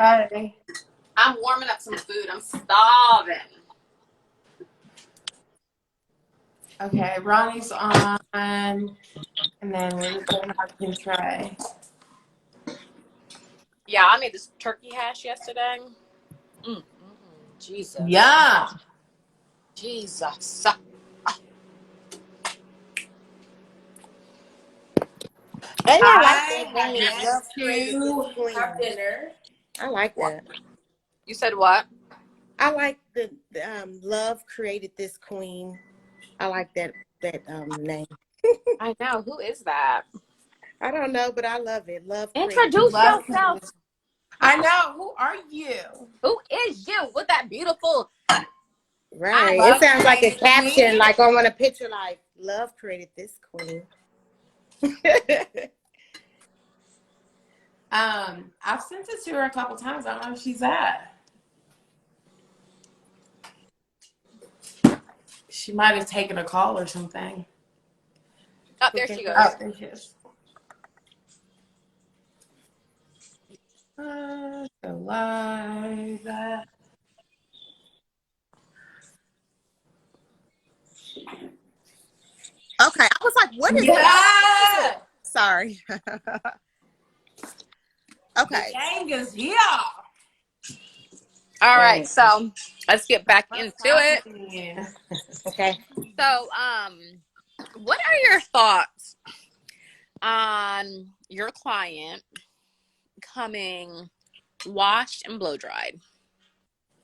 Hi. I'm warming up some food. I'm starving. Okay, Ronnie's on, and then we're just gonna have him try. Yeah, I made this turkey hash yesterday. Jesus. Yeah. Jesus. And I like I that have game. yet Love created this to queen. have dinner. I like that. You said what? I like the love created this queen. I like that name. I know. Who is that? I don't know, but I love it. Love created Introduce this. Love yourself. this. I know. Who are you? Who is you with that beautiful? Right. It Love sounds like a created caption, queen. like I want a picture like love created this queen. I've sent it to her a couple times. I don't know if she's at. She might have taken a call or something. Oh, there she goes. Oh, there she is. Go live. Okay, I was like, what is Yeah. Sorry. Okay. The gang is here. All right, so let's get back into it. Okay. So, what are your thoughts on your client coming washed and blow dried?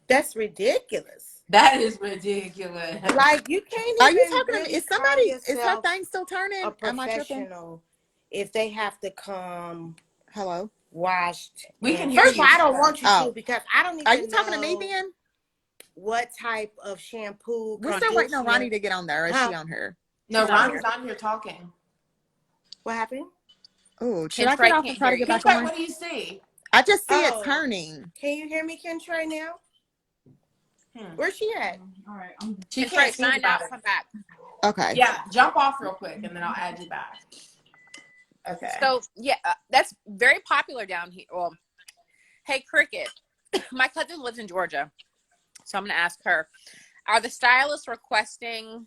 That's ridiculous. That is ridiculous. Like you can't. Are you even talking to me? really Is somebody? call Is her yourself thing still turning? a Am I tripping? professional if they have to come Hello. washed? We can hear First of you. all, I don't want you to Oh. because I don't even. Are you talking to me, know Ben? what type of shampoo? We're still waiting on Ronnie to get on there. Or is she on her? No, She's on Ronnie's on here talking. What happened? Oh, should Ken I Trey get off can't and try to hear get you. back on? What do you see? I just see it Oh. turning. Can you hear me, Ken Trey, now? Where's she at? All right. She can't sign out, come back. Okay. Yeah, jump off real quick, and then I'll add you back. Okay. So yeah, that's very popular down here. Well, hey Cricket, my cousin lives in Georgia, so I'm gonna ask her: are the stylists requesting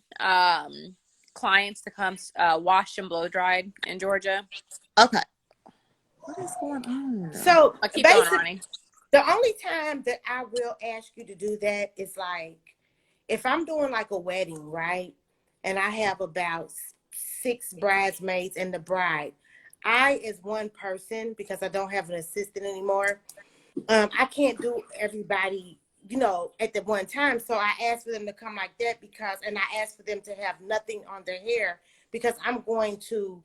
clients to come washed and blow dried in Georgia? Okay. What is going on? So I'll keep going, Ronnie. The only time that I will ask you to do that is like if I'm doing like a wedding, right? And I have about 6 bridesmaids and the bride. I, as one person, because I don't have an assistant anymore, I can't do everybody, at the one time. So I asked for them to come like that and I asked for them to have nothing on their hair because I'm going to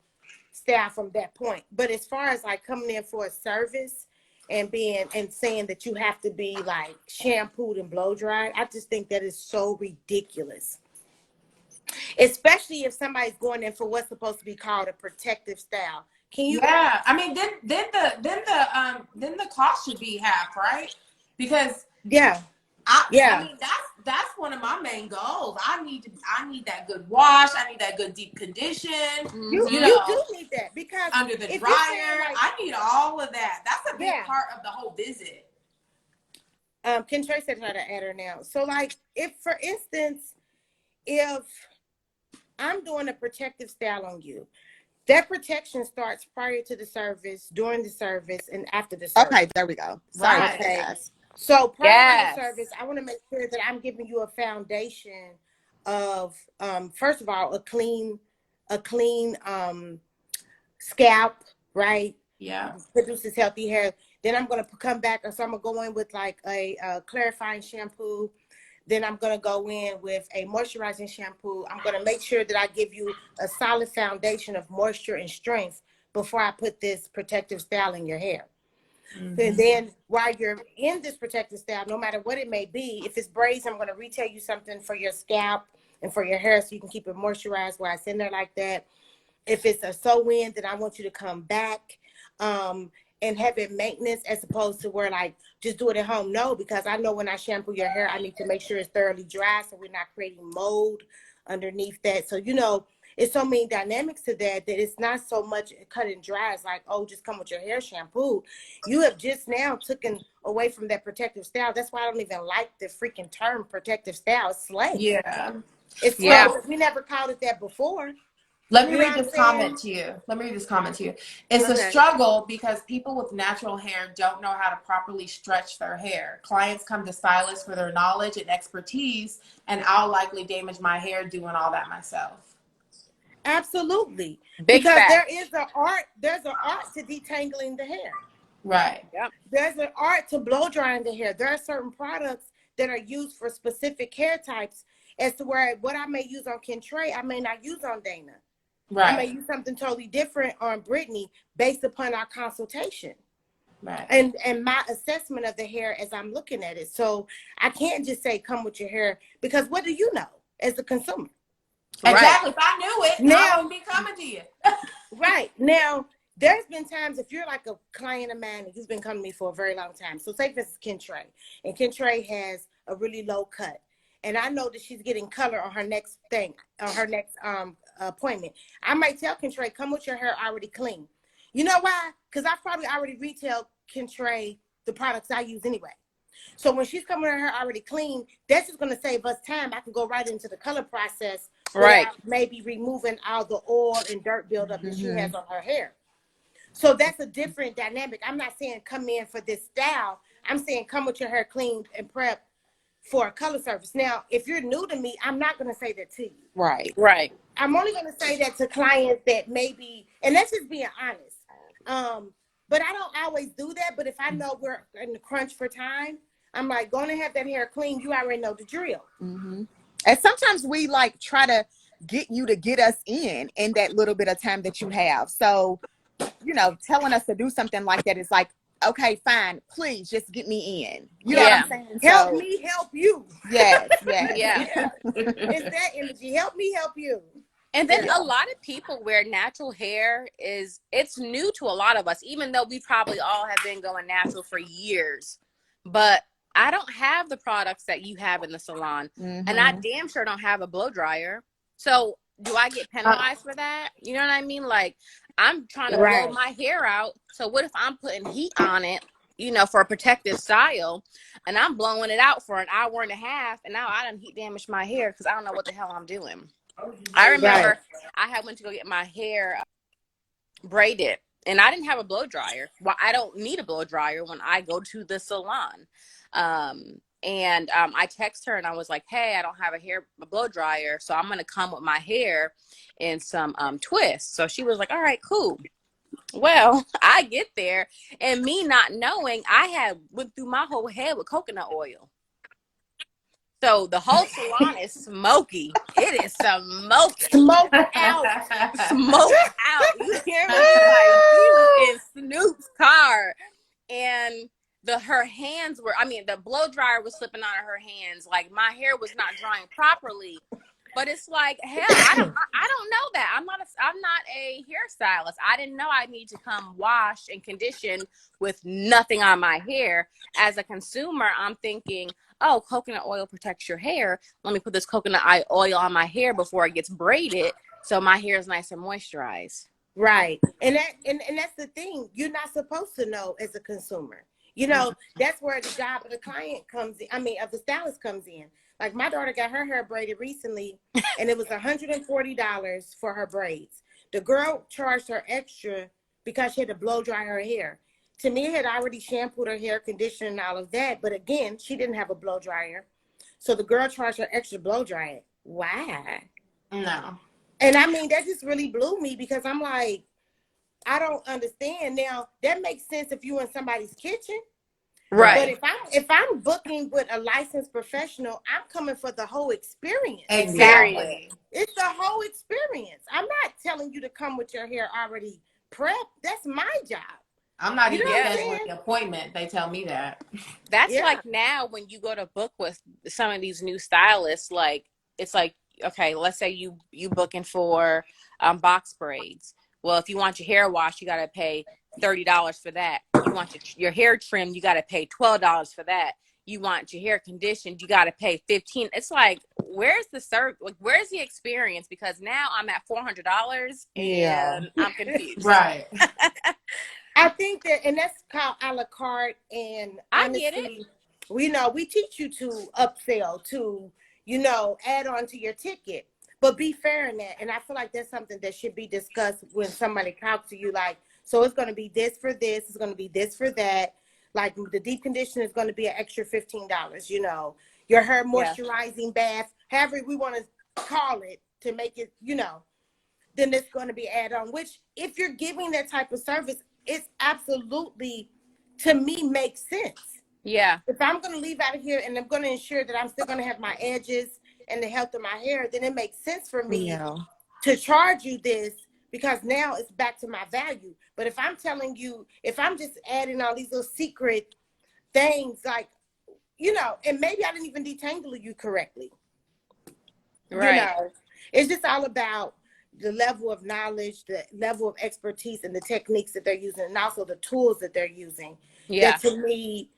style from that point. But as far as like coming in for a service and saying that you have to be like shampooed and blow dried, I just think that is so ridiculous. Especially if somebody's going in for what's supposed to be called a protective style. Can you? Yeah, I mean, then the cost should be half, right? Because I mean that's one of my main goals. I need that good wash. I need that good deep condition. You do need that because under the dryer, I need all of that. That's a big part of the whole visit. Ken Trey said try to add her now. So like if for instance, if I'm doing a protective style on you, that protection starts prior to the service, during the service, and after the service. Okay, there we go. Sorry. Right. Okay. So prior to the service, I want to make sure that I'm giving you a foundation of first of all, a clean scalp, right? Yeah. Produces healthy hair. Then I'm gonna come back, so I'm gonna go in with like a clarifying shampoo. Then I'm going to go in with a moisturizing shampoo. I'm going to make sure that I give you a solid foundation of moisture and strength before I put this protective style in your hair. Mm-hmm. And then while you're in this protective style, no matter what it may be, if it's braids, I'm going to retell you something for your scalp and for your hair so you can keep it moisturized while it's in there like that. If it's a sew-in, then I want you to come back and have it maintenance as opposed to where like just do it at home. No, because I know when I shampoo your hair, I need to make sure it's thoroughly dry so we're not creating mold underneath that. So, it's so many dynamics to that it's not so much cut and dry. It's like, oh, just come with your hair shampooed. You have just now taken away from that protective style. That's why I don't even like the freaking term protective style. It's slay. Yeah. It's slay. We never called it that before. Let me read this comment to you. It's a struggle because people with natural hair don't know how to properly stretch their hair. Clients come to stylists for their knowledge and expertise, and I'll likely damage my hair doing all that myself. Absolutely. Big because fact. there's an art to detangling the hair. Right. Yep. There's an art to blow drying the hair. There are certain products that are used for specific hair types, as to where what I may use on Kentrey, I may not use on Dana. Right. I may use something totally different on Brittany based upon our consultation. Right. And my assessment of the hair as I'm looking at it. So I can't just say come with your hair, because what do you know as a consumer? Exactly. Right. If I knew it, now, I wouldn't be coming to you. Right. Now, there's been times, if you're like a client of mine and you've been coming to me for a very long time. So say this is Kentrey, and Kentrey has a really low cut. And I know that she's getting color on her next thing, on her next appointment. I might tell Kentrey, come with your hair already clean. You know why? Because I probably already retail Kentrey the products I use anyway. So when she's coming with her hair already clean, that's just going to save us time. I can go right into the color process, right? Maybe removing all the oil and dirt buildup that she has on her hair. So that's a different dynamic. I'm not saying come in for this style. I'm saying come with your hair cleaned and prepped for a color surface. Now, if you're new to me, I'm not going to say that to you. Right. Right. I'm only going to say that to clients that maybe, and that's just being honest. But I don't always do that. But if I know we're in the crunch for time, I'm like, going to have that hair clean. You already know the drill. Mm-hmm. And sometimes we like try to get you to get us in that little bit of time that you have. So, you know, telling us to do something like that is like, okay, fine, please just get me in. You know what I'm saying? Help me help you. Yes, yeah. It's that energy. Help me help you. And then a lot of people where natural hair it's new to a lot of us, even though we probably all have been going natural for years. But I don't have the products that you have in the salon. And I damn sure don't have a blow dryer. So do I get penalized for that? You know what I mean? Like, I'm trying to blow my hair out. So what if I'm putting heat on it, you know, for a protective style, and I'm blowing it out for an hour and a half, and now I done heat damaged my hair because I don't know what the hell I'm doing. I remember I had went to go get my hair braided, and I didn't have a blow dryer. Well, I don't need a blow dryer when I go to the salon. I text her and I was like, hey, I don't have a blow dryer, so I'm going to come with my hair in some twists. So she was like, all right, cool. Well, I get there, and me not knowing, I had went through my whole head with coconut oil. So the whole salon is smoky. It is smoky. Smoke out. Smoke out. You hear me? Like, you in Snoop's car. And her hands were, the blow dryer was slipping out of her hands. Like, my hair was not drying properly. But it's like, hell, I don't know that. I'm not a hairstylist. I didn't know I need to come wash and condition with nothing on my hair. As a consumer, I'm thinking, oh, coconut oil protects your hair. Let me put this coconut oil on my hair before it gets braided, so my hair is nice and moisturized. Right. And that's the thing. You're not supposed to know as a consumer. You know, that's where the job of the client comes in. Of the stylist comes in. Like, my daughter got her hair braided recently, and it was $140 for her braids. The girl charged her extra because she had to blow dry her hair. To me, had already shampooed her hair, conditioned, and all of that. But again, she didn't have a blow dryer. So the girl charged her extra blow dry it. Why? No. And that just really blew me, because I'm like, I don't understand. Now, that makes sense if you're in somebody's kitchen. Right. But if I'm booking with a licensed professional, I'm coming for the whole experience. Exactly. It's the whole experience. I'm not telling you to come with your hair already prepped. That's my job. I'm not even scheduling the appointment. They tell me that. That's like, now when you go to book with some of these new stylists, like, it's like, okay, let's say you booking for box braids. Well, if you want your hair washed, you got to pay $30 for that. You want your hair trimmed, you got to pay $12 for that. You want your hair conditioned, you got to pay $15. It's like, where's the like where's the experience? Because now I'm at $400 and I'm confused. Right. I think that, and that's called a la carte. And honestly, I get it. We teach you to upsell, to, add on to your ticket, but be fair in that. And I feel like that's something that should be discussed when somebody talks to you. Like, so it's going to be this for this, it's going to be this for that. Like the deep condition is going to be an extra $15. Your hair moisturizing bath, however we want to call it, to make it, then it's going to be add on. Which, if you're giving that type of service, it's absolutely, to me, makes sense. Yeah. If I'm going to leave out of here and I'm going to ensure that I'm still going to have my edges and the health of my hair, then it makes sense for me to charge you this, because now it's back to my value. But if I'm telling you, if I'm just adding all these little secret things, like, and maybe I didn't even detangle you correctly. Right. It's just all about the level of knowledge, the level of expertise, and the techniques that they're using, and also the tools that they're using. Yeah. That, to me,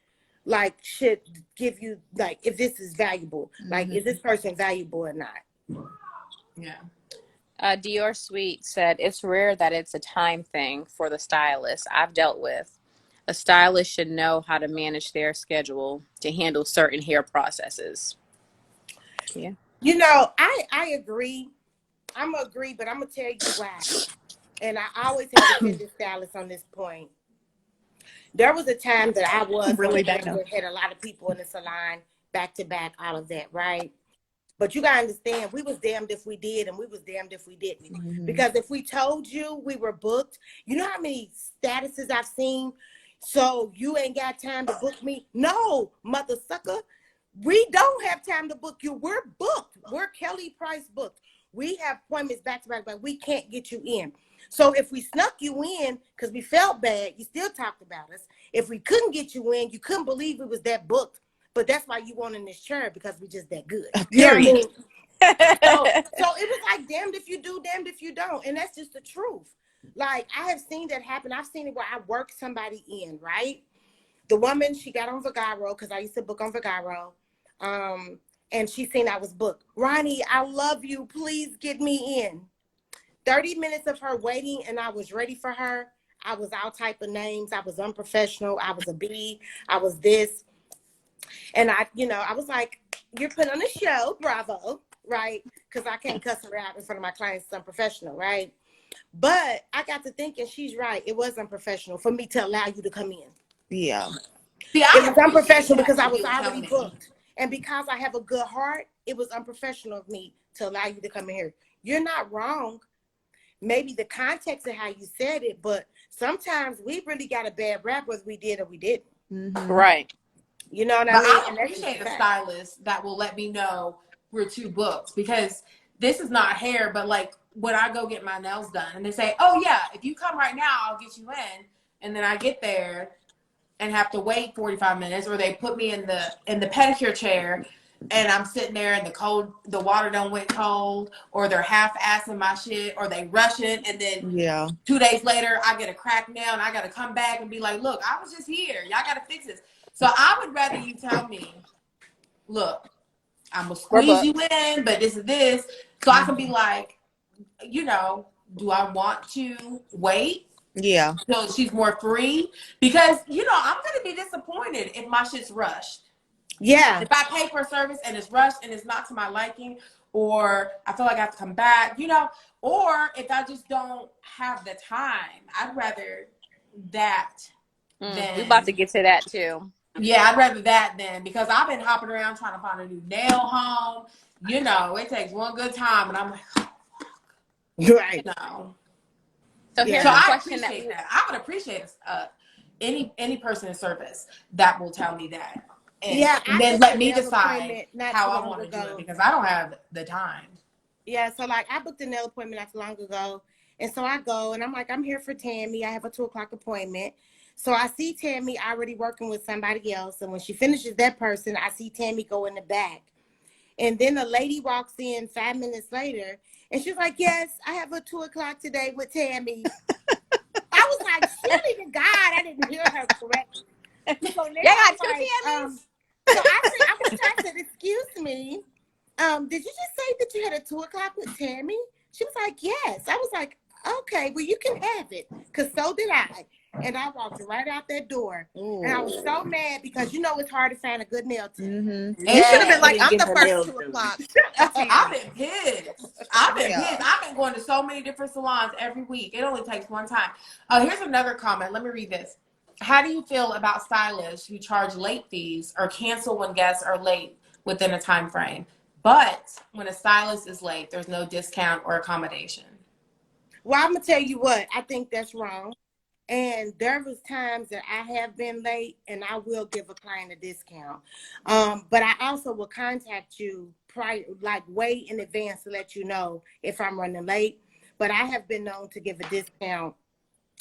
like, should give you, like, if this is valuable, like, is this person valuable or not? Yeah. Dior Sweet said, it's rare that it's a time thing for the stylist I've dealt with. A stylist should know how to manage their schedule to handle certain hair processes. Yeah. I agree. I'm going to agree, but I'm going to tell you why. And I always have to defend the stylist on this point. There was a time that I was really had a lot of people in the salon, back to back, all of that, right? But you got to understand, we was damned if we did, and we was damned if we didn't. Mm-hmm. Because if we told you we were booked, you know how many statuses I've seen? So you ain't got time to book me? No, mother sucker. We don't have time to book you. We're booked. We're Kelly Price booked. We have appointments back to back, but we can't get you in. So if we snuck you in because we felt bad, you still talked about us. If we couldn't get you in, you couldn't believe it was that booked. But that's why you want in this chair, because we just that good. Period. So it was like damned if you do, damned if you don't. And that's just the truth. Like, I have seen that happen. I've seen it where I worked somebody in, right? The woman, she got on Vagaro, because I used to book on Vagaro. And she seen I was booked. Ronnie, I love you. Please get me in. 30 minutes of her waiting, and I was ready for her. I was all type of names. I was unprofessional. I was a B. I was this. And I was like, you're putting on a show. Bravo. Right? Because I can't cuss her out in front of my clients. It's unprofessional. Right? But I got to thinking, she's right. It was unprofessional for me to allow you to come in. Yeah. See, it was unprofessional because I was already booked. And because I have a good heart, it was unprofessional of me to allow you to come in here. You're not wrong. Maybe the context of how you said it, but sometimes we really got a bad rap whether we did or we didn't. Mm-hmm. Right. You know what I mean? I appreciate a stylist that will let me know we're too booked, because this is not hair, but like when I go get my nails done and they say, oh yeah, if you come right now, I'll get you in. And then I get there and have to wait 45 minutes, or they put me in the pedicure chair and I'm sitting there and the water don't went cold, or they're half-assing my shit, or they rush it, and then 2 days later I get a cracked nail and I got to come back and be like, look, I was just here. Y'all got to fix this. So I would rather you tell me, look, I'm going to squeeze you in, but this is this. So I can be like, do I want to wait? Yeah. So she's more free, because, I'm going to be disappointed if my shit's rushed. Yeah. If I pay for a service and it's rushed and it's not to my liking, or I feel like I have to come back, or if I just don't have the time, I'd rather that than. We're about to get to that too. Yeah, I'd rather that than, because I've been hopping around trying to find a new nail home. It takes one good time and I'm like, oh, right. So here's a question that I would appreciate any person in service that will tell me that. And then let me decide how I want to do it, because I don't have the time. Yeah, so like I booked a nail appointment not too long ago. And so I go and I'm like, I'm here for Tammy. I have a 2:00 appointment. So I see Tammy already working with somebody else. And when she finishes that person, I see Tammy go in the back. And then a lady walks in 5 minutes later and she's like, yes, I have a 2:00 today with Tammy. I was like, surely to God, I didn't hear her correctly. So got two Tammys? So I was trying to say, excuse me. did you just say that you had a 2:00 with Tammy? She was like, yes. I was like, okay, well, you can have it. Because so did I. And I walked right out that door. Ooh. And I was so mad because you know it's hard to find a good nail tip. Mm-hmm. You should have been like, I'm the first 2:00. I've been pissed. I've been going to so many different salons every week. It only takes one time. Here's another comment. Let me read this. How do you feel about stylists who charge late fees or cancel when guests are late within a time frame? But when a stylist is late, there's no discount or accommodation. Well, I'm going to tell you what. I think that's wrong. And there was times that I have been late and I will give a client a discount. But I also will contact you prior, like way in advance to let you know if I'm running late. But I have been known to give a discount.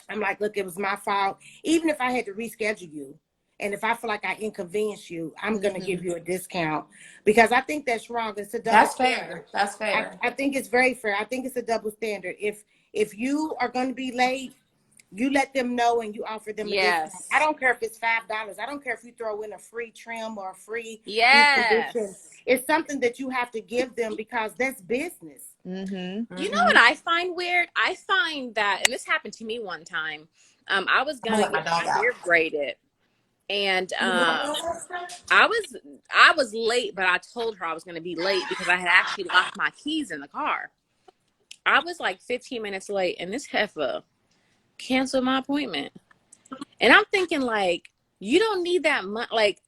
I'm like, look, it was my fault. Even if I had to reschedule you, and if I feel like I inconvenience you, I'm going to give you a discount because I think that's wrong. It's a double standard. That's fair. I think it's very fair. I think it's a double standard. If you are going to be late, you let them know and you offer them a discount. I don't care if it's $5. I don't care if you throw in a free trim or a free recondition. It's something that you have to give them because that's business. Mm-hmm. You know what I find weird? I find that, and this happened to me one time. I was going to get my hair braided, and I was late, but I told her I was going to be late because I had actually locked my keys in the car. I was like 15 minutes late, and this heifer canceled my appointment. And I'm thinking, like, you don't need that much. Like,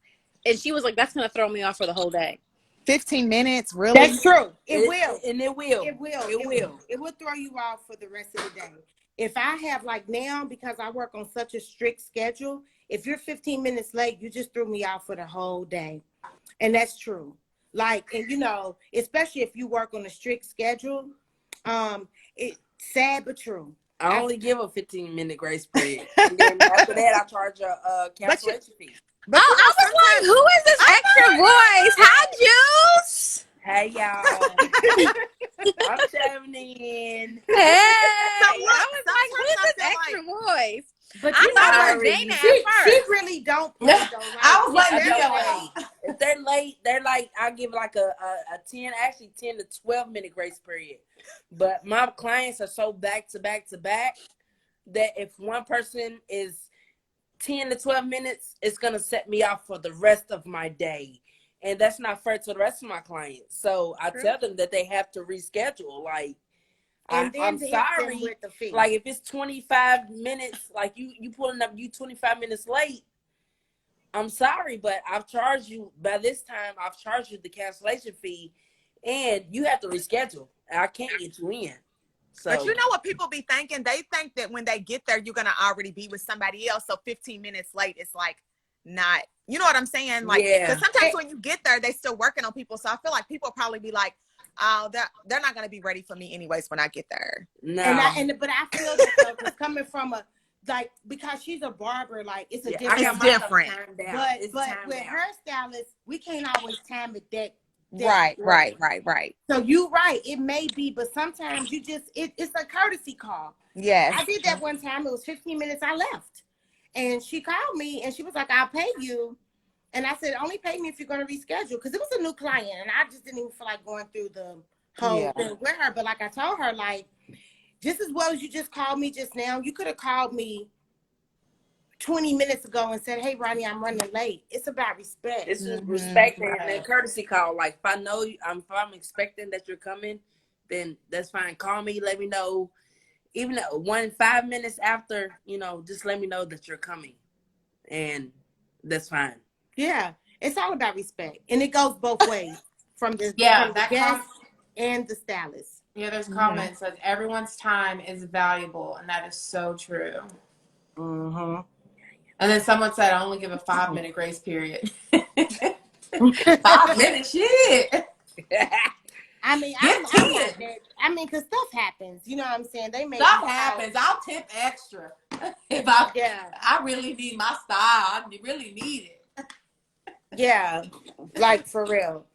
and she was like, that's going to throw me off for the whole day. 15 minutes, really? That's true. It will. And it will. It will. It will throw you off for the rest of the day. If I have, like now, because I work on such a strict schedule, if you're 15 minutes late, you just threw me off for the whole day. And that's true. Like, and you know, especially if you work on a strict schedule, it's sad but true. I only give a 15-minute grace period. And then after that, I charge a cancellation fee. I was like, who is this extra voice? Hi, Juice. Hey, y'all. I'm chiming in. Hey. I was like, who is this extra voice? But I thought it was Dana at first. She really don't play, though. Like, I was like, if they're late, they're like, I give like a 10 to 12-minute grace period. But my clients are so back to back that if one person is 10 to 12 minutes, it's going to set me off for the rest of my day. And that's not fair to the rest of my clients. So I tell them that they have to reschedule. Like, I'm sorry. Like, if it's 25 minutes, like you pulling up, you 25 minutes late, I'm sorry, but I've charged you, by this time, I've charged you the cancellation fee, and you have to reschedule. I can't get you in. So. But you know what people be thinking? They think that when they get there, you're going to already be with somebody else. So 15 minutes late, it's like not, you know what I'm saying? Like, because sometimes when you get there, they still working on people. So I feel like people probably be like, oh, they're not going to be ready for me anyways when I get there. No. But I feel that it's coming from a, like, because she's a barber, like, it's a different. It's different. But with hairstylists, we can't always time it that. Right. So you're right. It may be, but sometimes you just, it's a courtesy call. Yes. I did that one time. It was 15 minutes. I left. And she called me and she was like, I'll pay you. And I said, only pay me if you're going to reschedule. Because it was a new client. And I just didn't even feel like going through the whole thing with her. But like I told her, like, just as well as you just called me just now, you could have called me 20 minutes ago and said, hey, Ronnie, I'm running late. It's about respect. It's respect and a courtesy call. Like, if I know if I'm expecting that you're coming, then that's fine. Call me, let me know. Even 5 minutes after, you know, just let me know that you're coming. And that's fine. Yeah. It's all about respect. And it goes both ways from the guest and the stylist. Yeah, there's comments that everyone's time is valuable, and that is so true. Mm-hmm. And then someone said, I only give a 5-minute grace period. 5 minutes, shit. I mean, I'm not that. I mean, because stuff happens. You know what I'm saying? Stuff happens. I'll tip extra if I really need my style. I really need it. Yeah, like for real.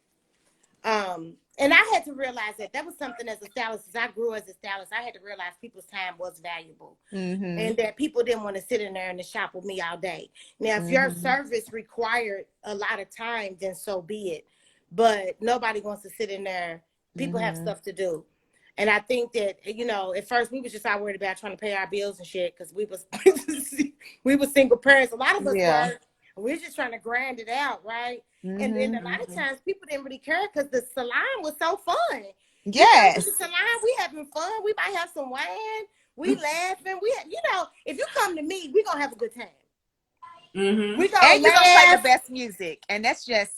And I had to realize that was something as a stylist. As I grew as a stylist, I had to realize people's time was valuable, and that people didn't want to sit in there in the shop with me all day. Now, if your service required a lot of time, then so be it. but nobody wants to sit in there. People have stuff to do. And I think that, you know, at first we was just all worried about trying to pay our bills and shit because we was single parents. A lot of us were. We were just trying to grind it out, right? And then a lot of times people didn't really care because the salon was so fun. Yes. The salon, we having fun. We might have some wine. We laughing. You know, if you come to me, we gonna have a good time. We gonna and you're gonna play the best music, and that's just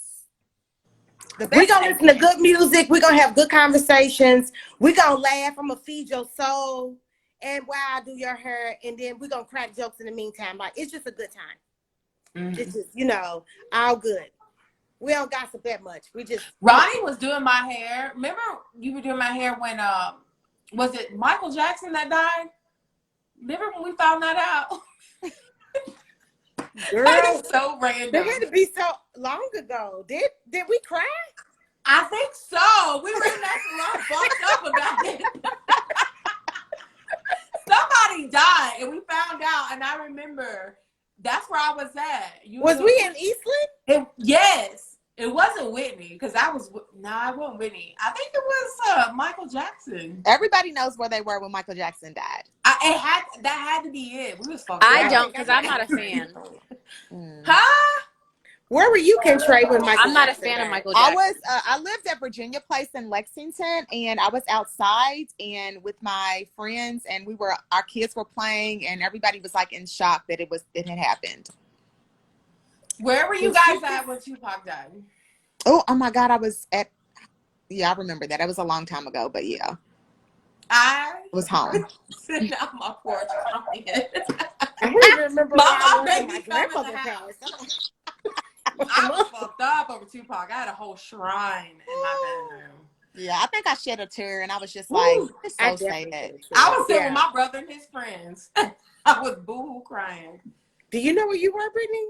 the best. We gonna listen to good music. We gonna have good conversations. We gonna laugh. I'm gonna feed your soul, and while I do your hair, and then we gonna crack jokes in the meantime. Like it's just a good time. It's just, you know, all good. We don't gossip that much. We just. Ronnie was doing my hair. Remember you were doing my hair when was it Michael Jackson that died? Remember when we found that out? Girl, that is so random. It had to be so long ago. Did we cry? I think so. We were in that salon fucked up about it. Somebody died and we found out, and I remember that's where I was at. Was we in Eastland? Yes. It wasn't Whitney because I was it wasn't Whitney. I think it was Michael Jackson. Everybody knows where they were when Michael Jackson died. That had to be it. We was fucked up. I don't, because I'm not a fan. Huh? Where were you, Kentrey, when Michael? I'm not a fan of Michael Jackson. I lived at Virginia Place in Lexington, and I was outside and with my friends, and our kids were playing, and everybody was like in shock that it had happened. Where were you guys at when Tupac died? Oh my God, I was at. Yeah, I remember that. It was a long time ago, but yeah, I was home. Sitting on my porch crying. I don't even remember my my grandmother passed. I was fucked up over Tupac. I had a whole shrine in my bedroom. Yeah, I think I shed a tear, and I was just like, it's so sad. I was sitting with my brother and his friends. I was boo-hoo crying. Do you know where you were, Brittany?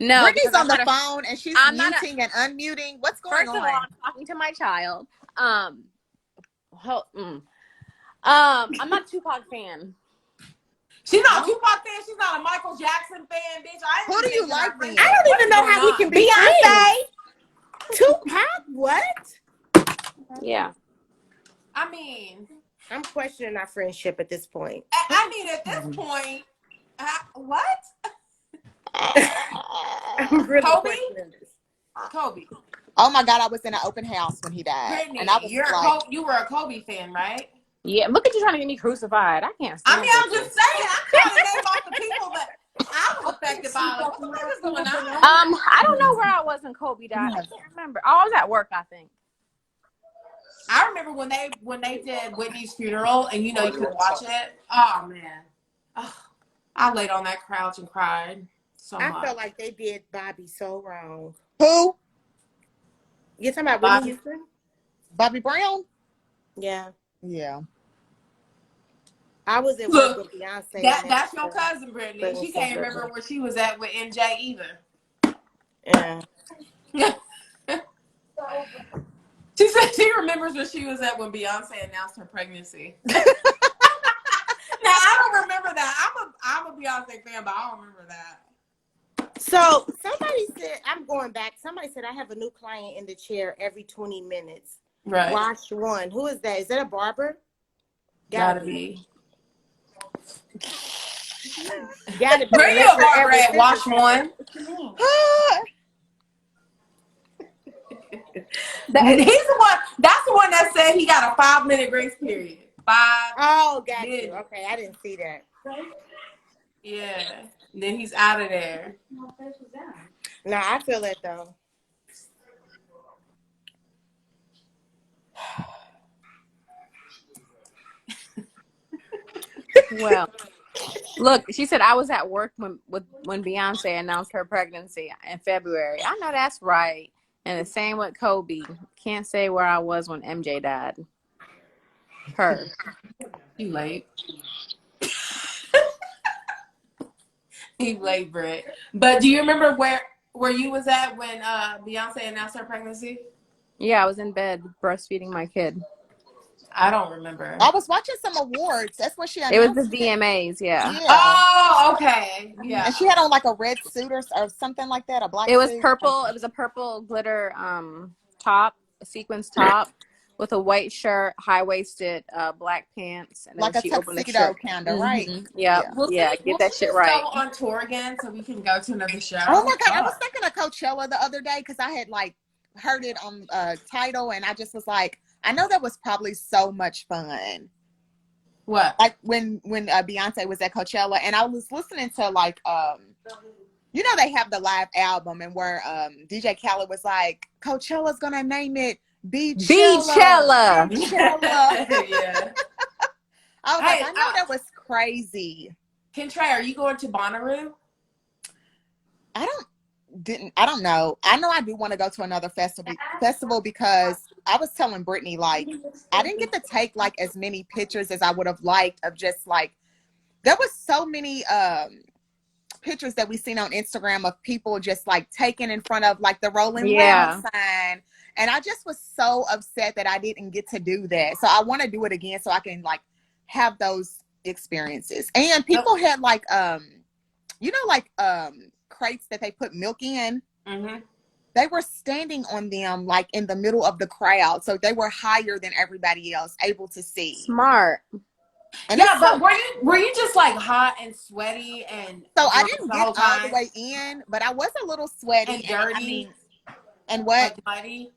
No, Brittany's on the phone and she's muting and unmuting. What's going on? First of all, I'm talking to my child. I'm not a Tupac fan. She's not a Tupac fan. She's not a Michael Jackson fan, bitch. Who do you like, then? I don't even know how we can be Beyonce. Tupac? What? Yeah. I mean, I'm questioning our friendship at this point. I mean, at this point, what? I'm really questioning this. Kobe. Oh my God, I was in an open house when he died. Brittany, and I was you were a Kobe fan, right? Yeah, look at you trying to get me crucified. I can't stand I'm just saying, I'm trying to name off the people that I was affected by. What the fuck is going on? I don't know where I was when Kobe died. I can't remember. Oh, I was at work, I think. I remember when they did Whitney's funeral, and you know you could watch it. Oh man, I laid on that couch and cried so much. I felt like they did Bobby so wrong. Who? You talking about Whitney Houston? Bobby Brown? Yeah. Yeah. I was at work with Beyonce. That's your cousin, Brittany. She can't remember where she was at with MJ either. Yeah. She said she remembers where she was at when Beyonce announced her pregnancy. Now I don't remember that. I'm a Beyonce fan, but I don't remember that. So somebody said, I'm going back. Somebody said I have a new client in the chair every 20 minutes. Right. Wash one. Who is that? Is that a barber? Gotta be. Gotta be. Bring your barber at Wash One. He's the one. That's the one that said he got a 5-minute grace period. 5. Oh, got you. Okay, I didn't see that. Yeah. Then he's out of there. No, I feel that though. Well, look, she said I was at work when Beyonce announced her pregnancy in February. I know that's right. And the same with Kobe. Can't say where I was when MJ died. Her. You late. You late, Britt. But do you remember where you was at when Beyonce announced her pregnancy? Yeah, I was in bed breastfeeding my kid. I don't remember. I was watching some awards. That's what she It was the announced it. VMAs, yeah. Yeah. Oh, okay. Yeah. And she had on like a red suit or something like that, a black It was suit. purple. It was a purple glitter top, a sequins top with a white shirt, high-waisted black pants, and then Like a she opened the tuxedo shirt. kind of, right? Yeah, Yeah. We'll yeah, see. get We'll that shit just right. go on tour again so we can go to another show. Oh my God. I was thinking of Coachella the other day because I had like heard it on title and I just was like, I know that was probably so much fun. What? Like when Beyonce was at Coachella and I was listening to like you know they have the live album and where DJ Khaled was like, Coachella's gonna name it Beachella. Yeah. I was like, I know that was crazy. Trey, are you going to Bonnaroo? I don't know. I know I do want to go to another festival because I was telling Brittany, like, I didn't get to take like as many pictures as I would have liked of just like, there was so many pictures that we seen on Instagram of people just like taking in front of like the Rolling Loud sign. And I just was so upset that I didn't get to do that. So I want to do it again so I can like have those experiences. And people had like, you know, like crates that they put milk in. Mm-hmm. They were standing on them like in the middle of the crowd. So they were higher than everybody else, able to see. Smart. And yeah, but were you just like hot and sweaty and so I didn't get all the way in, but I was a little sweaty and dirty and what? Like muddy.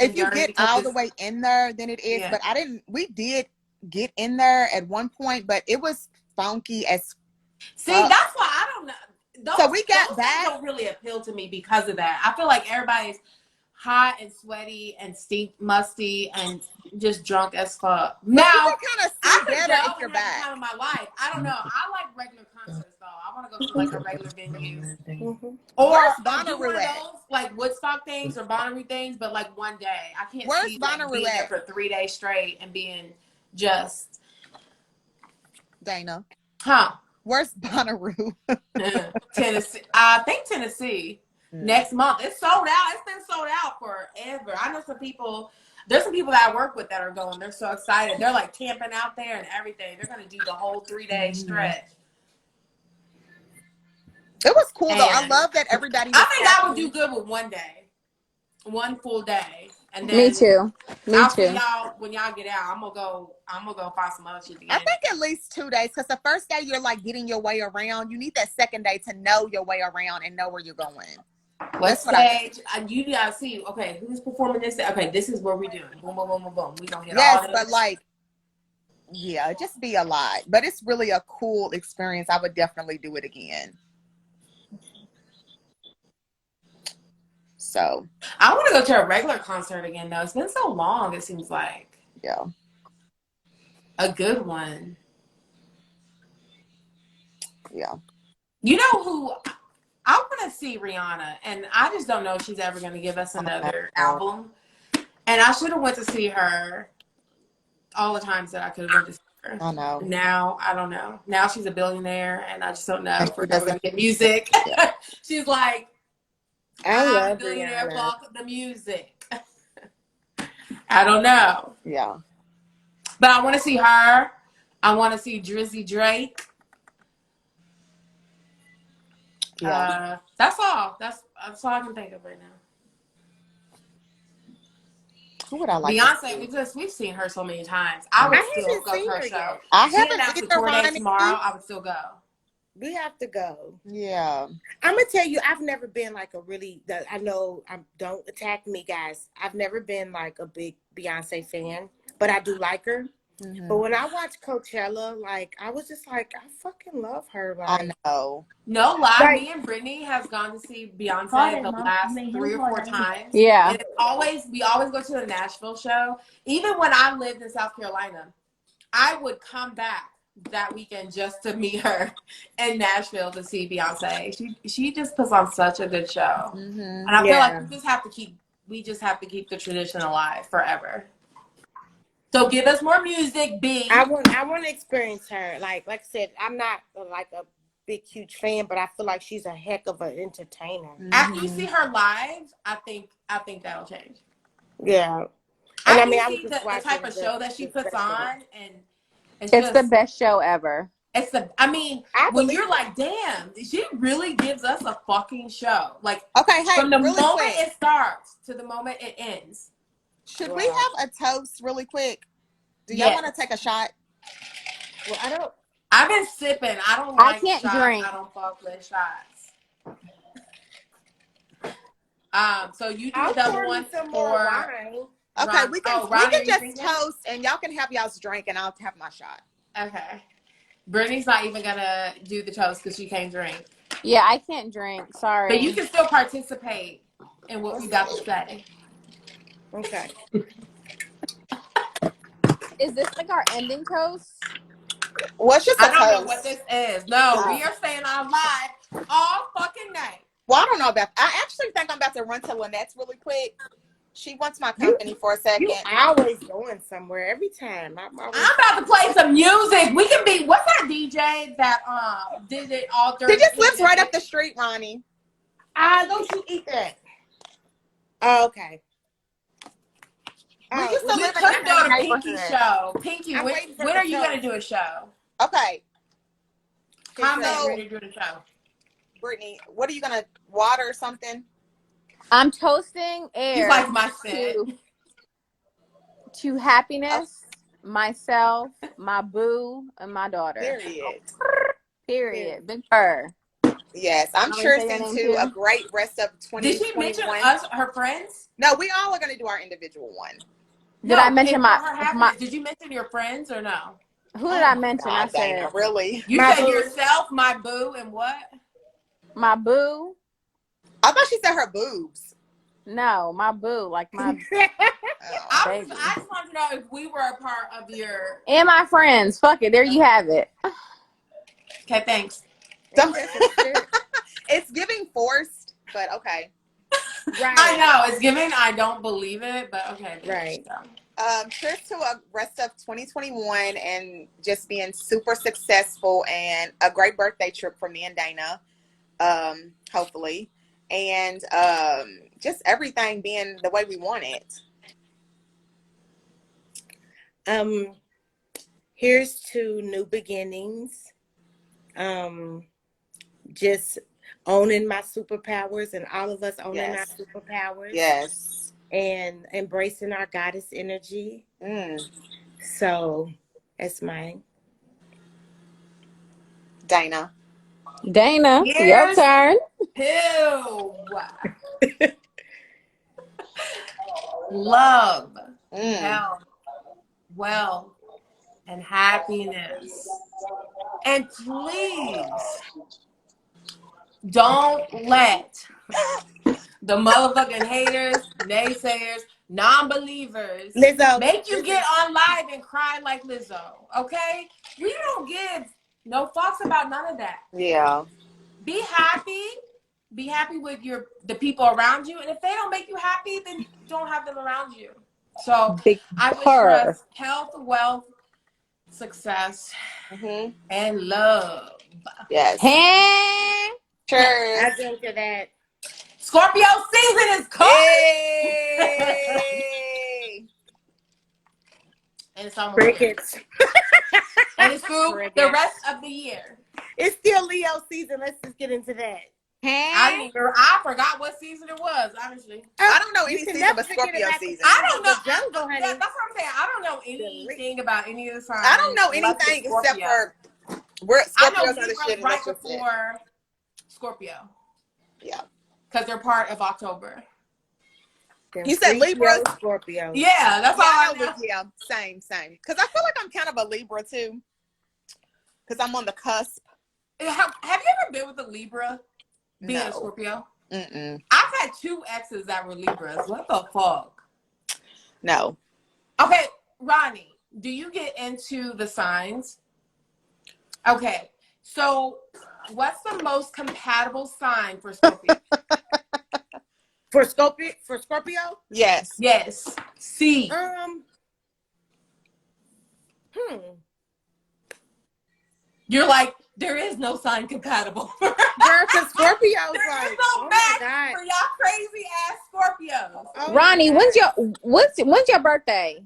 If you get all the way in there, then it is. Yeah. But we did get in there at one point, but it was funky as See, that's why I don't know. So we got back. Don't really appeal to me because of that. I feel like everybody's hot and sweaty and musty and just drunk as fuck. Now you can kind of see better if you're back. Time of my life. I don't know. I like regular concerts though. I want to go to like a regular venue, or do one of those like Woodstock things or Bonnaroo things, but like one day. I can't see like, being there for 3 days straight and being just Dana. Huh? Where's Bonnaroo? Tennessee. I think Tennessee. Next month. It's sold out. It's been sold out forever. I know there's some people that I work with that are going. They're so excited. They're like camping out there and everything. They're going to do the whole 3-day stretch. It was cool though. I love that everybody. I think I would do good with one day. One full day. And then Me too. Y'all, when y'all get out, I'm gonna go find some other shit again. I think at least 2 days, because the first day you're like getting your way around. You need that second day to know your way around and know where you're going. Let's say you gotta see. Okay, who's performing this? Okay, this is what we're doing. Boom, boom, boom, boom, boom. We gonna hit all this. But like, yeah, just be a lot. But it's really a cool experience. I would definitely do it again. So I want to go to a regular concert again though. It's been so long. It seems like a good one. Yeah. You know who? I want to see Rihanna, and I just don't know if she's ever going to give us another album. And I should have went to see her all the times that I could have went to see her. I know. Now, I don't know. Now she's a billionaire, and I just don't know if we're ever going to get music. Yeah. She's like, I love a billionaire, Rihanna. fuck the music. I don't know. Yeah. But I want to see her. I want to see Drizzy Drake. Yeah. That's all. That's all I can think of right now. Who would I like? Beyonce, we've seen her so many times. I would still go to her show. I haven't seen her tour day tomorrow. I would still go. We have to go. Yeah. I'm gonna tell you, I've never been like a really. I know. Don't attack me, guys. I've never been like a big Beyonce fan, but I do like her. Mm-hmm. But when I watched Coachella, like I was just like, I fucking love her. Like, I know. No lie, like, me and Brittany have gone to see Beyonce the last 3 or 4 times. Yeah. And we always go to the Nashville show. Even when I lived in South Carolina, I would come back that weekend just to meet her in Nashville to see Beyonce. She just puts on such a good show. Mm-hmm. And I feel like we just have to keep the tradition alive forever. So give us more music, B. I want to experience her. Like I said, I'm not like a big huge fan, but I feel like she's a heck of an entertainer. After you see her live, I think that'll change. Yeah. And I I do mean, I was see just the type watching of show that she the puts special. on, and It's the best show ever. It's the. I mean, I when believe you're it. like, damn, she really gives us a fucking show. Like, Okay, hey, from the really moment quick. it starts to the moment it ends. Should we have a toast really quick? Do y'all want to take a shot? Well, I don't. I've been sipping. I don't I like can't shots. drink. I don't fuck with shots. So you do I'll a double pour one me some for more wine. Okay, we can just drinking? toast, and y'all can have y'all's drink, and I'll have my shot. Okay. Brittany's not even gonna do the toast because she can't drink. Yeah, I can't drink. Sorry. But you can still participate in what we got to say. Okay. Is this like our ending toast? Well, it's just a I don't know toast. what this is. No, we are staying on live all fucking night. Well, I don't know about. I actually think I'm about to run to Lynette's really quick. She wants my company for a second. You always going somewhere every time. I'm about to play some music. We can be. What's that DJ that did it all during? She just lives right up the street, Ronnie. Don't you eat that? Oh, okay. We used to live in could go to the Pinky's show. Pinky, when are you gonna do a show? Okay. I'm ready to do the show. Brittany, what are you gonna water or something? I'm toasting air. You like my scent. To happiness, myself, my boo, and my daughter. Period. Big purr. Yes, I'm cheersing to a great rest of 2021. Did she mention us, her friends? No, we all are going to do our individual one. Did I mention my? Did you mention your friends or no? Who did I mention? God, I said Dana, really. You said yourself, my boo, and what? My boo. I thought she said her boobs. No, my boo, like my. I just wanted to know if we were a part of your. And my friends. Fuck it. There you have it. Okay, thanks. It's giving forced, but okay. Right. I know it's giving. I don't believe it, but okay. Right. Cheers to a rest of 2021 and just being super successful and a great birthday trip for me and Dana. Hopefully, and just everything being the way we want it. Here's to new beginnings. Just owning my superpowers, and all of us owning our superpowers. Yes. And embracing our goddess energy. So that's mine. Dana, your turn. Love, health, wealth, and happiness. And please don't let the motherfucking haters, naysayers, non-believers make you get on live and cry like Lizzo. Okay? We don't give no fucks about none of that. Yeah. Be happy. Be happy with the people around you. And if they don't make you happy, then don't have them around you. So I wish us health, wealth, success, and love. Yes. Cheers. I drink to that. Scorpio season is coming. Hey. And it's almost crickets. And it's through the rest of the year. It's still Leo season. Let's just get into that. I forgot what season it was, honestly. I don't know any season but Scorpio season. I don't know. Jungle, honey. That's what I'm saying. I don't know anything about any of the signs. I don't know anything except for Scorpios are the shit right before Scorpio. Yeah. Because they're part of October. You said Libra? Scorpio. Yeah, that's all I know. Yeah, same. Because I feel like I'm kind of a Libra too. Because I'm on the cusp. Have you ever been with a Libra? Being a Scorpio? I've had 2 exes that were Libras. What the fuck? No. Okay, Ronnie, do you get into the signs? Okay, so what's the most compatible sign for Scorpio? For Scorpio? Yes. C. You're like, there is no sign compatible. Girl, because Scorpio's there like, is no match for y'all crazy ass Scorpios. Oh, Ronnie, when's your birthday?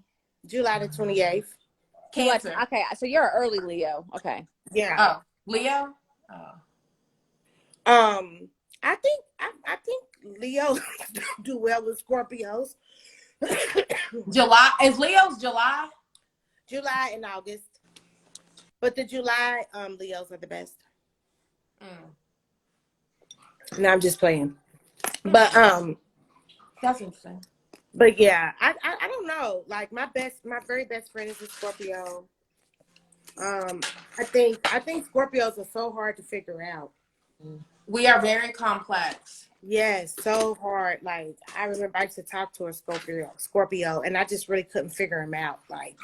July the 28th. Cancer. Okay, so you're an early Leo. Okay. Yeah. Oh, Leo. Oh. I think Leo do well with Scorpios. July is Leo's July. July and August, but the July Leos are the best. No, I'm just playing. But that's interesting. But yeah, I don't know. Like my very best friend is a Scorpio. I think Scorpios are so hard to figure out. We are very complex. Yes, so hard. Like I remember I used to talk to a Scorpio, and I just really couldn't figure him out. Like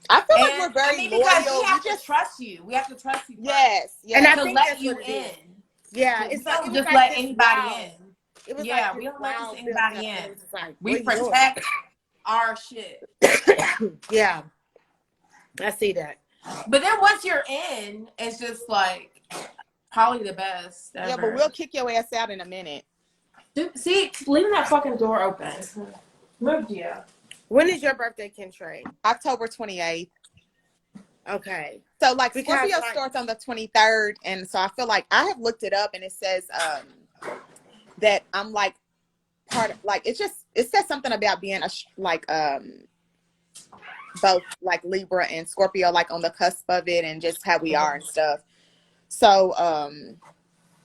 I feel like we're very loyal. Because we have to trust you. We have to trust you. Yes, and I to think let you in. Yeah, it's like we just let anybody in. It was yeah, like we don't let just anybody in. Like, we protect our shit. Yeah, I see that. But then once you're in, it's just like probably the best ever. Yeah, but we'll kick your ass out in a minute. Dude, see, leaving that fucking door open. Moved you. When is your birthday, Kentrey? October 28th. Okay. So like Scorpio starts on the 23rd, and so I feel like I have looked it up, and it says that I'm like part of, like it says something about being both like Libra and Scorpio, like on the cusp of it, and just how we are and stuff. So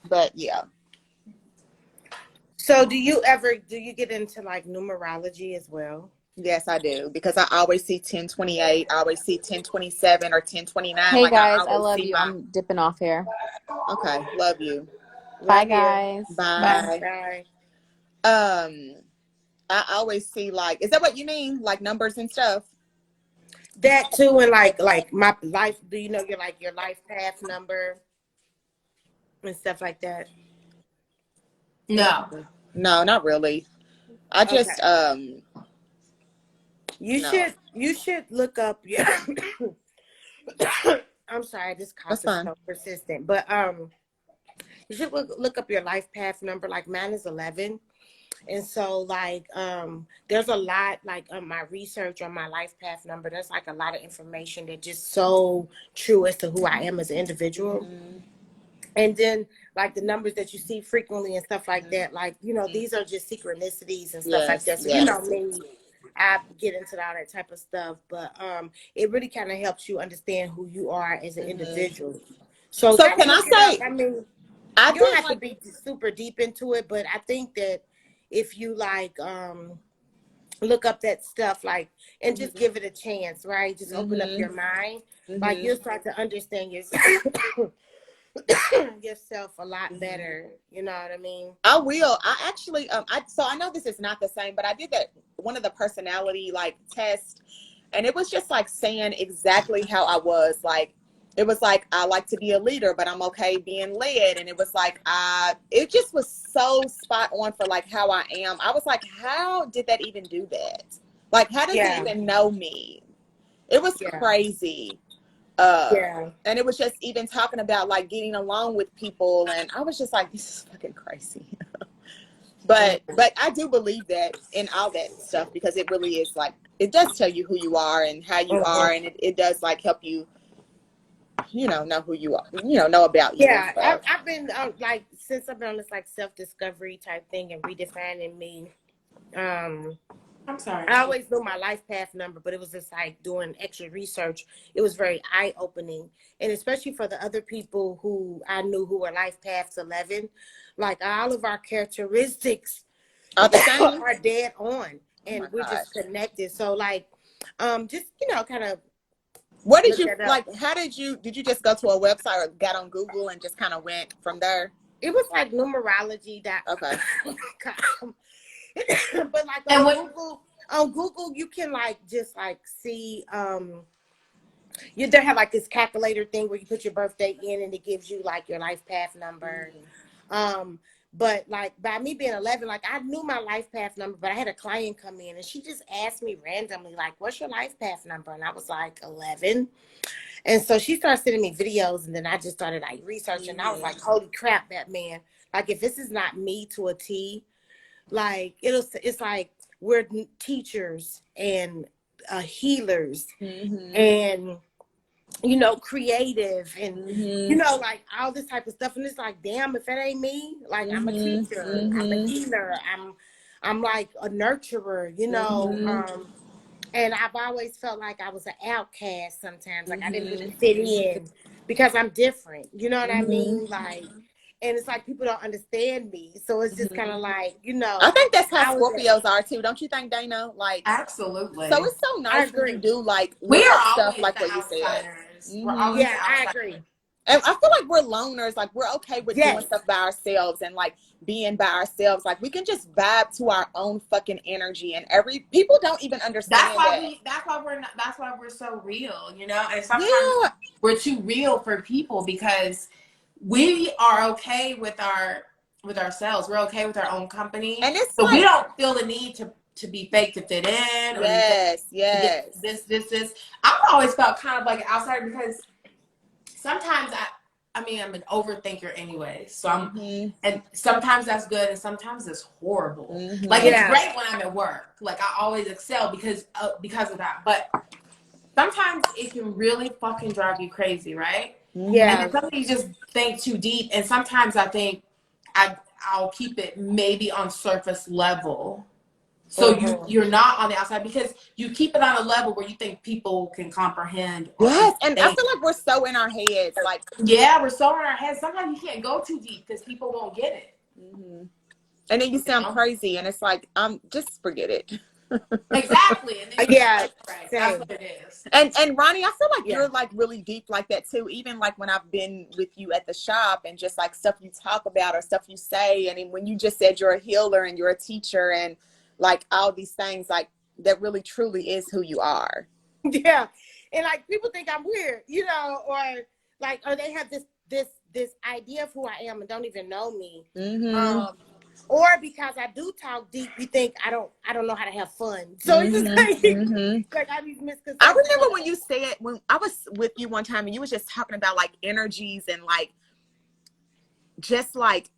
but yeah. So do you get into like numerology as well? Yes, I do, because I always see 1028. I always see 1027 or 1029. Hey like guys, I love you. I'm dipping off here. Okay, love you. Bye guys. Bye. Bye. I always see like, is that what you mean? Like numbers and stuff? That too, and like my life. Do you know your life path number and stuff like that? No, not really. I just You should look up. Yeah. I'm sorry, this cough is so persistent. But you should look up your life path number. Like mine is 11, and so like there's a lot like my research on my life path number. There's like a lot of information that's just so true as to who I am as an individual. Mm-hmm. And then like the numbers that you see frequently and stuff like that. Like these are just synchronicities and stuff like that. So you know me. I get into all that type of stuff, but it really kind of helps you understand who you are as an individual. So can I say? I mean, you don't have to be super deep into it, but I think that if you like look up that stuff, like, and just give it a chance, right? Just open up your mind, like you'll start to understand yourself a lot better. You know what I mean? I will. I actually so I know this is not the same, but I did that one of the personality like tests, and it was just like saying exactly how I was. Like it was like I like to be a leader, but I'm okay being led, and it was like it just was so spot on for like how I am. I was like, how did that even do that? Like how does it even know me? It was crazy. And it was just even talking about like getting along with people, and I was just like, this is fucking crazy. but I do believe that in all that stuff, because it really is like, it does tell you who you are and how you are, and it does like help you know who you are, know about you. I've been like, since I've been on this like self-discovery type thing and redefining me, I'm sorry. I always knew my life path number, but it was just like doing extra research. It was very eye-opening. And especially for the other people who I knew who were life paths 11, like all of our characteristics are the same, are dead on. And we're just connected. So like, just, kind of. What did you, like, how did you just go to a website or got on Google and just kind of went from there? It was like numerology. Okay. But like on Google, you can like just like see they have like this calculator thing where you put your birthday in and it gives you like your life path number. But like by me being 11, like I knew my life path number, but I had a client come in and she just asked me randomly, like, what's your life path number? And I was like 11. And so she started sending me videos, and then I just started like researching. And I was like, holy crap, Batman. Like if this is not me to a T, like it's like we're teachers and healers Mm-hmm. and, you know, creative and, Mm-hmm. you know, like all this type of stuff. And it's like, damn, if that ain't me, like I'm a teacher, I'm a healer, I'm like a nurturer, you know. And I've always felt like I was an outcast sometimes. Like I didn't really fit in because I'm different. You know what I mean? Like, and it's like people don't understand me. So it's just kind of like, you know. I think that's how Scorpios are too. Don't you think, Dana? Like, absolutely. So it's so nice when you do like we are stuff always like the what you outsiders. said. We're always the outsiders. I agree. And I feel like we're loners. Like we're okay with doing stuff by ourselves and like being by ourselves. Like we can just vibe to our own fucking energy. And people don't even understand That's why we're so real, you know. And sometimes we're too real for people because we are okay with ourselves. We're okay with our own company, and it's so like, we don't feel the need to be fake to fit in. Or yes. This. I've always felt kind of like an outsider because sometimes I'm an overthinker anyway. So and sometimes that's good and sometimes it's horrible. Like it's great when I'm at work. Like I always excel because of that. But sometimes it can really fucking drive you crazy, right? Yeah. And then sometimes you just think too deep. And sometimes I think I'll keep it maybe on surface level. So you're not on the outside because you keep it on a level where you think people can comprehend. Yes, and I feel like we're so in our heads. Like, yeah, we're so in our heads. Sometimes you can't go too deep because people won't get it. And then you sound crazy, and it's like, just forget it. Exactly. And then that's what it is. And Ronnie, I feel like you're like really deep like that too. Even like when I've been with you at the shop and just like stuff you talk about or stuff you say, and when you just said you're a healer and you're a teacher and like all these things, like that really truly is who you are. Yeah. And like people think I'm weird, you know, or they have this idea of who I am and don't even know me. Or because I do talk deep, you think I don't know how to have fun. So it's just like I these misconceptions. I remember when you said, when I was with you one time and you was just talking about like energies and like just like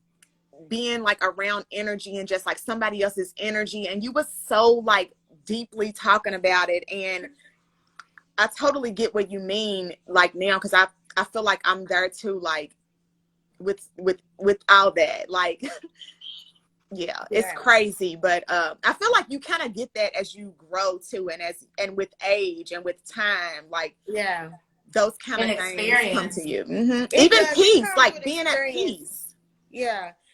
being like around energy and just like somebody else's energy, and you was so like deeply talking about it, and I totally get what you mean like now, because I feel like I'm there too, like with all that, like it's crazy, but I feel like you kind of get that as you grow too, and with age and with time, like those kind of things come to you. Even peace, like being at peace.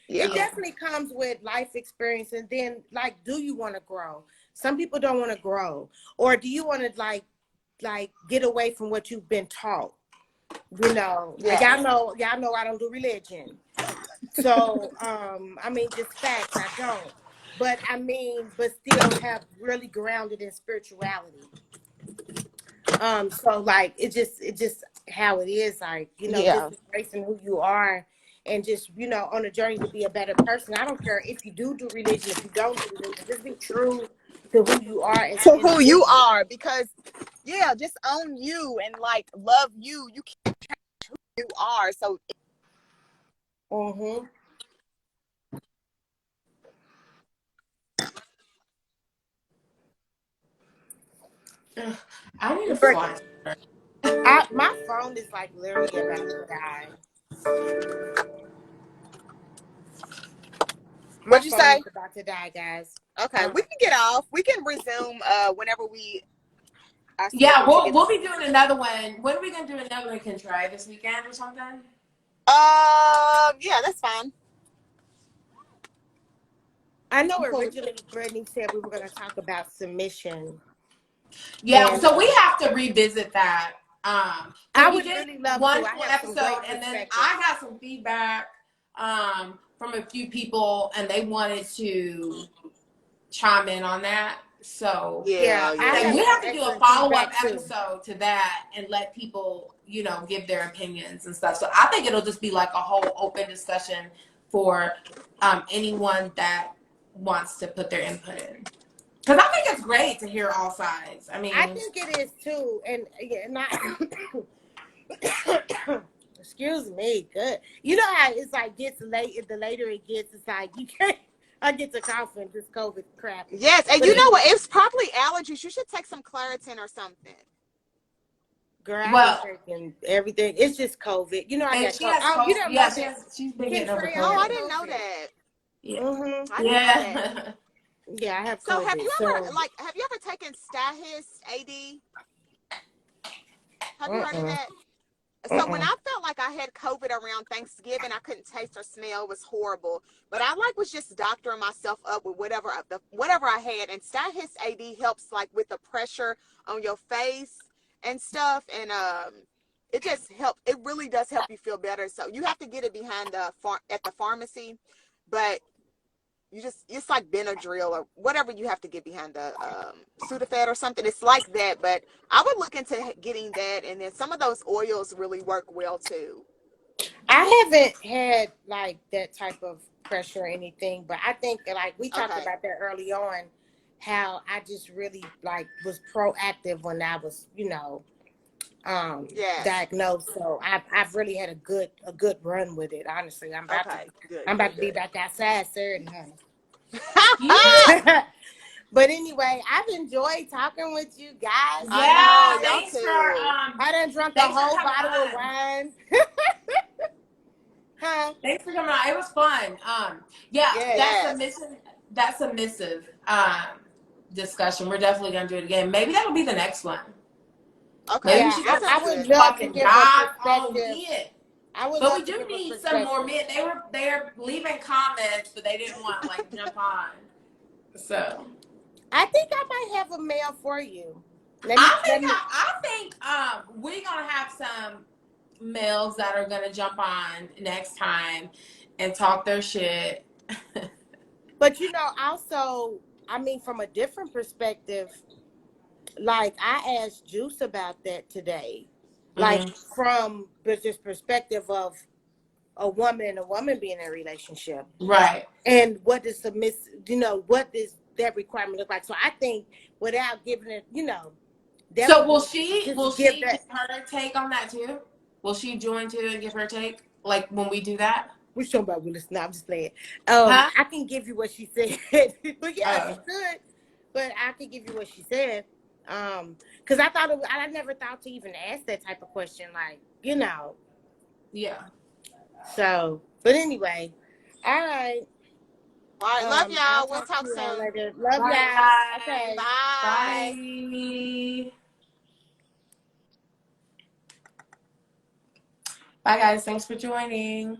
It definitely comes with life experience. And then like, do you want to grow? Some people don't want to grow, or do you want to like get away from what you've been taught? You know, like y'all know I don't do religion. So, I mean, just facts, I don't. But still have really grounded in spirituality. So like it just how it is, like, you know, just embracing who you are and just, you know, on a journey to be a better person. I don't care if you do religion, if you don't do religion, just be true to who you are. To who you are, because just own you and like love you. You can't change who you are. So I need a fly. My phone is like literally about to die. What'd you say? Is about to die, guys. Okay, we can get off. We can resume whenever we. We'll be doing another one. When are we gonna do another one? Can try this weekend or something? Yeah, that's fine. I know originally Brittany said we were going to talk about submission. Yeah, so we have to revisit that. I would really love one to. full episode, and then I got some feedback from a few people, and they wanted to chime in on that. So we have to do a follow-up episode to that and let people, you know, give their opinions and stuff. So I think it'll just be like a whole open discussion for anyone that wants to put their input in. Because I think it's great to hear all sides. I mean, I think it is too, and excuse me, good. You know how it's like gets late. The later it gets, it's like you can't. I get to coughing, just COVID crap. Yes, and But you know what? It's probably allergies. You should take some Claritin or something. Girl, I've been taking everything. It's just COVID. You know, I got she has COVID. COVID. You don't know that. She's been getting over COVID. Oh, I didn't know that. Yeah. Mm-hmm. I didn't know that. Yeah, I have So COVID. have you ever taken Stylists AD? Have you heard of that? So when I felt like I had COVID around Thanksgiving, I couldn't taste or smell. It was horrible. But I was just doctoring myself up with whatever I had. And Stylists AD helps like with the pressure on your face and stuff. And it just helps. It really does help you feel better. So you have to get it behind at the pharmacy, but it's like Benadryl or whatever you have to get behind the Sudafed or something. It's like that, but I would look into getting that, and then some of those oils really work well too. I haven't had like that type of pressure or anything, but I think like we talked about that early on, how I just really like was proactive when I was, diagnosed. So I've really had a good run with it. Honestly, I'm about to be back outside Saturday, honey. But anyway, I've enjoyed talking with you guys. Yeah, thanks for I done drunk a whole bottle of wine. Thanks for coming on. It was fun. That submissive discussion. We're definitely gonna do it again. Maybe that'll be the next one. Okay. Yeah, I would love to give a perspective. But we do need some more men. They're leaving comments, but they didn't want to jump on. So I think I might have a mail for you. I think we're gonna have some males that are gonna jump on next time and talk their shit. But also, I mean, from a different perspective, like I asked Juice about that today, like from this perspective of a woman and a woman being in a relationship, right? And what does what does that requirement look like? So I think without giving it, so will she give her take on that too? Will she join too and give her take? Like when we do that? We're talking about Willis. No, I'm just playing. I can give you what she said. But yeah, she could. But I can give you what she said. Because I never thought to even ask that type of question. Like, Yeah. So, but anyway. All right. All right. Love y'all. We'll talk soon. Later. Love y'all. Okay. Bye. Bye. Bye, guys. Thanks for joining.